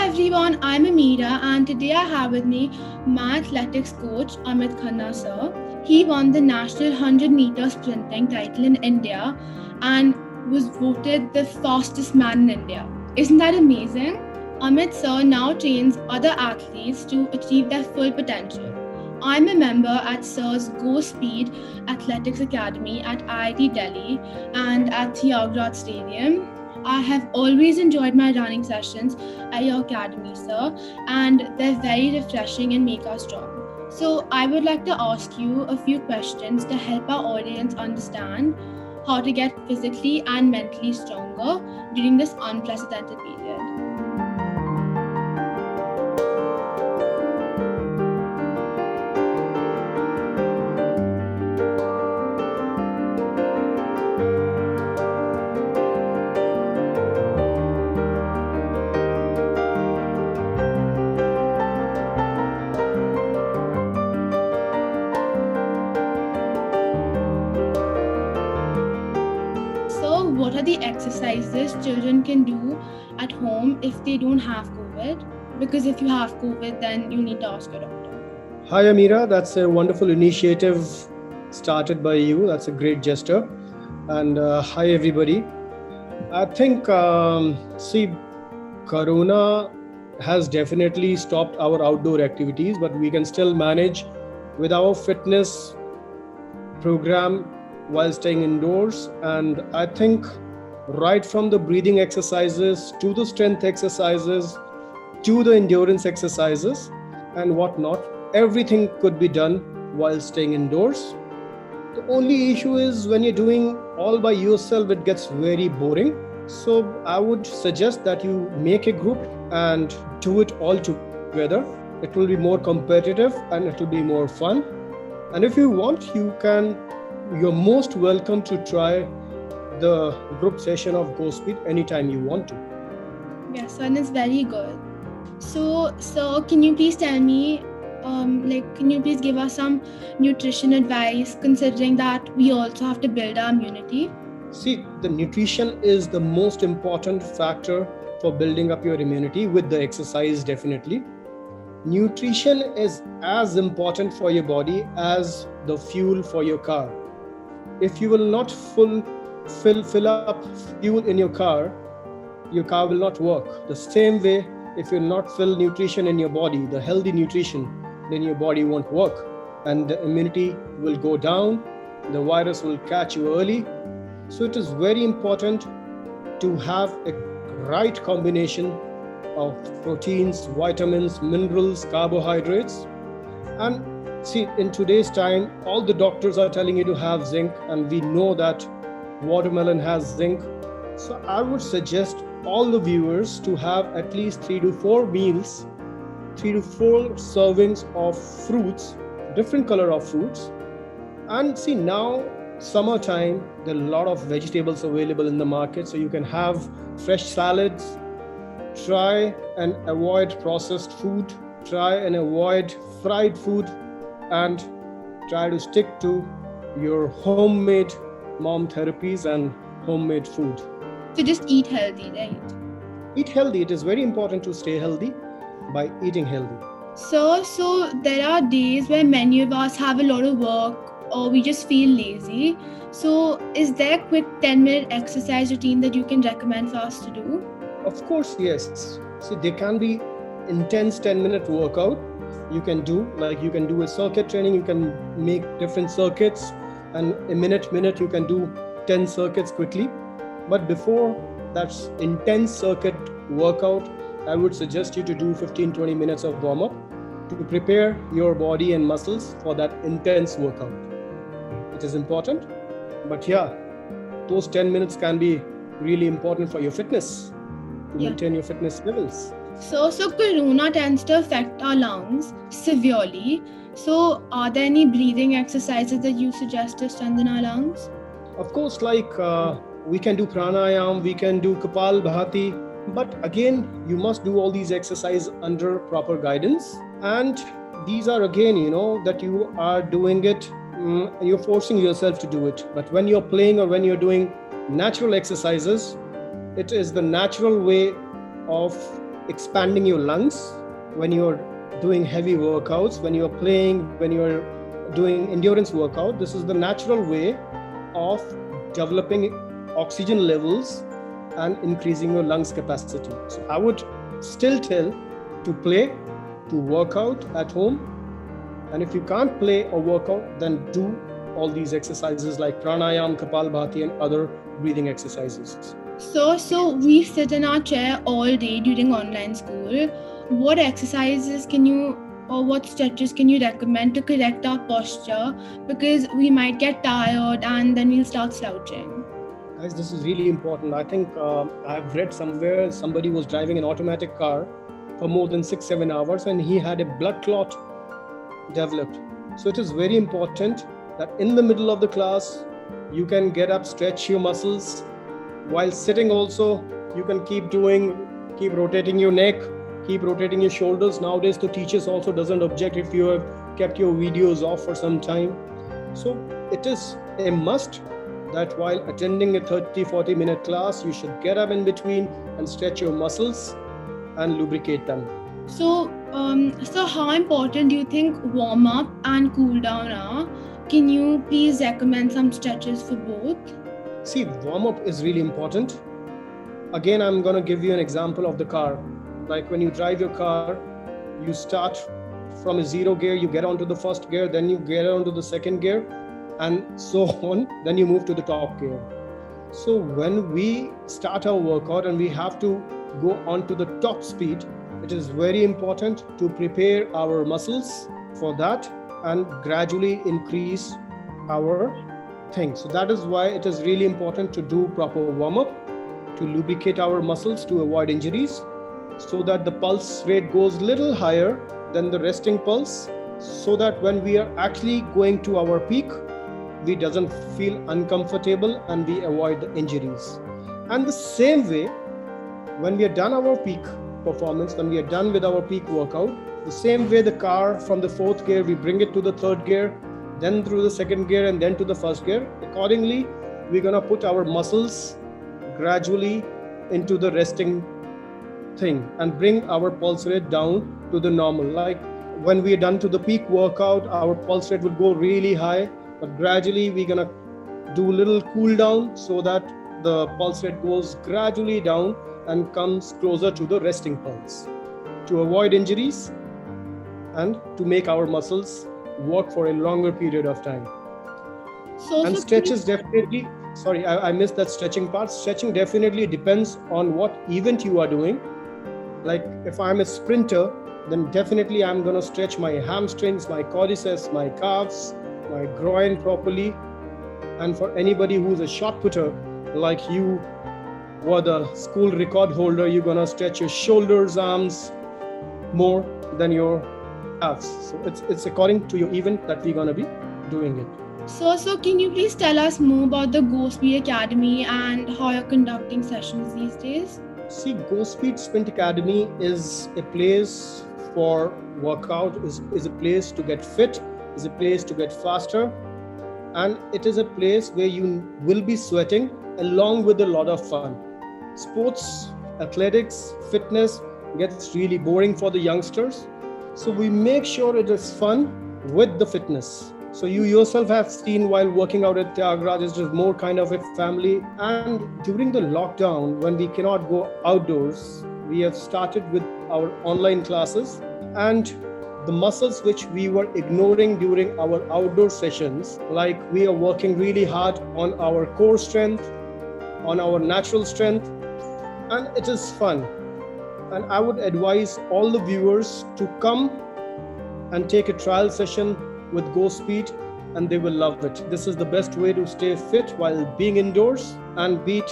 everyone, I'm Amira and today I have with me my athletics coach Amit Khanna sir. He won the national 100-meter sprinting title in India and was voted the fastest man in India. Isn't that amazing? Amit sir now trains other athletes to achieve their full potential. I'm a member at Sir's Go Speed Athletics Academy at IIT Delhi and at Thiagrad Stadium. I have always enjoyed my running sessions at your academy, sir, and they're very refreshing and make us strong. So, I would like to ask you a few questions to help our audience understand how to get physically and mentally stronger during this unprecedented period. So, what are the exercises children can do at home if they don't have COVID? Because if you have COVID, then you need to ask your doctor. Hi, Amira. That's a wonderful initiative started by you. That's a great gesture. And hi, everybody. I think, Corona has definitely stopped our outdoor activities, but we can still manage with our fitness program while staying indoors. And I think right from the breathing exercises to the strength exercises to the endurance exercises and whatnot, everything could be done while staying indoors. The only issue is when you're doing all by yourself, it gets very boring. So I would suggest that you make a group and do it all together. It will be more competitive and it will be more fun. And if you want, you're most welcome to try the group session of Go Speed anytime you want to. Yes, and it's very good. So, can you please tell me, can you please give us some nutrition advice, considering that we also have to build our immunity? See, the nutrition is the most important factor for building up your immunity with the exercise, definitely. Nutrition is as important for your body as the fuel for your car. If you will not fill up fuel in your car will not work. The same way, if you not fill nutrition in your body, the healthy nutrition, then your body won't work and the immunity will go down, the virus will catch you early. So it is very important to have a right combination of proteins, vitamins, minerals, carbohydrates. And see, in today's time, all the doctors are telling you to have zinc, and we know that watermelon has zinc. So I would suggest all the viewers to have at least 3 to 4 meals, 3 to 4 servings of fruits, different color of fruits. And see, now summertime, there are a lot of vegetables available in the market, so you can have fresh salads. Try and avoid processed food, try and avoid fried food, and try to stick to your homemade mom therapies and homemade food. So just eat healthy, right? Eat healthy. It is very important to stay healthy by eating healthy. So there are days where many of us have a lot of work or we just feel lazy. So is there a quick 10-minute exercise routine that you can recommend for us to do? Of course, yes. See, there can be intense 10-minute workout. You can do a circuit training. You can make different circuits, and a minute you can do 10 circuits quickly. But before that's intense circuit workout, I would suggest you to do 15-20 minutes of warm-up to prepare your body and muscles for that intense workout. It is important, but yeah, those 10 minutes can be really important for your fitness, to maintain your fitness levels. So Corona tends to affect our lungs severely. So are there any breathing exercises that you suggest to strengthen our lungs? Of course, we can do pranayam, we can do Kapalbhati, but again, you must do all these exercises under proper guidance. And these are again, that you are doing it, you're forcing yourself to do it. But when you're playing or when you're doing natural exercises, it is the natural way of expanding your lungs when you're doing heavy workouts, when you're playing, when you're doing endurance workout. This is the natural way of developing oxygen levels and increasing your lungs capacity. So I would still tell to play, to work out at home. And if you can't play or work out, then do all these exercises like pranayam, kapalbhati, and other breathing exercises. So we sit in our chair all day during online school. What exercises can you or what stretches can you recommend to correct our posture? Because we might get tired and then we'll start slouching. Guys, this is really important. I think I've read somewhere somebody was driving an automatic car for more than 6-7 hours and he had a blood clot developed. So it is very important that in the middle of the class, you can get up, stretch your muscles. While sitting also, you can keep rotating your neck, keep rotating your shoulders. Nowadays, the teachers also doesn't object if you have kept your videos off for some time. So it is a must that while attending a 30-40 minute class, you should get up in between and stretch your muscles and lubricate them. So how important do you think warm up and cool down are? Can you please recommend some stretches for both? See, warm up is really important. Again, I'm going to give you an example of the car. Like when you drive your car, you start from a 0 gear, you get onto the first gear, then you get onto the second gear, and so on, then you move to the top gear. So when we start our workout and we have to go on to the top speed, it is very important to prepare our muscles for that and gradually increase our thing. So that is why it is really important to do proper warm-up, to lubricate our muscles to avoid injuries, so that the pulse rate goes a little higher than the resting pulse, so that when we are actually going to our peak, we doesn't feel uncomfortable and we avoid the injuries. And the same way, when we are done our peak performance, when we are done with our peak workout, the same way the car from the 4th gear, we bring it to the 3rd gear, then through the 2nd gear and then to the 1st gear. Accordingly, we're gonna put our muscles gradually into the resting thing and bring our pulse rate down to the normal. Like when we are done to the peak workout, our pulse rate will go really high, but gradually we're gonna do a little cool down so that the pulse rate goes gradually down and comes closer to the resting pulse, to avoid injuries and to make our muscles work for a longer period of time. And stretches definitely, sorry, I missed that stretching part. Stretching definitely depends on what event you are doing. Like if I'm a sprinter, then definitely I'm gonna stretch my hamstrings, my quadriceps, my calves, my groin properly. And for anybody who's a shot putter, like you were the school record holder, you're gonna stretch your shoulders, arms more than your calves. So it's according to your event that we're gonna be doing it. So can you please tell us more about the Go Speed Academy and how you're conducting sessions these days? See, Go Speed Sprint Academy is a place for workout, is a place to get fit, is a place to get faster, and it is a place where you will be sweating along with a lot of fun. Sports, athletics, fitness gets really boring for the youngsters. So we make sure it is fun with the fitness. So you yourself have seen while working out at Tyagaraja, it is more kind of a family. And during the lockdown, when we cannot go outdoors, we have started with our online classes, and the muscles which we were ignoring during our outdoor sessions, like we are working really hard on our core strength, on our natural strength, and it is fun. And I would advise all the viewers to come and take a trial session with Go Speed, and they will love it. This is the best way to stay fit while being indoors and beat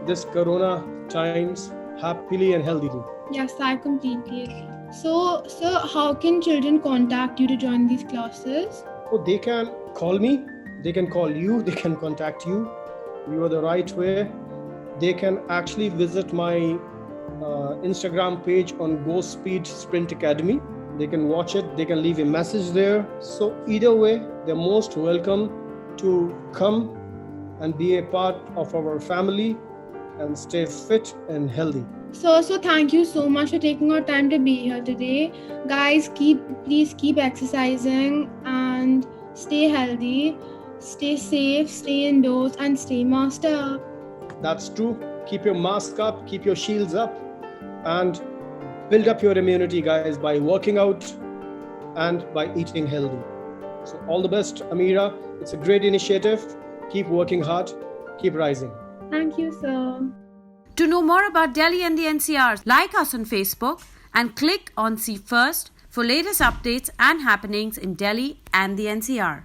this corona times happily and healthily. Yes, I completely agree. So how can children contact you to join these classes? Oh, they can call me, they can call you, they can contact you. You are the right way. They can actually visit my Instagram page on Go Speed Sprint Academy. They can watch it, they can leave a message there. So either way, they're most welcome to come and be a part of our family and stay fit and healthy. So thank you so much for taking our time to be here today. Guys, please keep exercising and stay healthy, stay safe, stay indoors, and stay masked up. That's true. Keep your mask up, keep your shields up, and build up your immunity, guys, by working out and by eating healthy. So all the best, Ameera. It's a great initiative. Keep working hard, keep rising. Thank you, sir. To know more about Delhi and the NCR, like us on Facebook and click on See First for latest updates and happenings in Delhi and the NCR.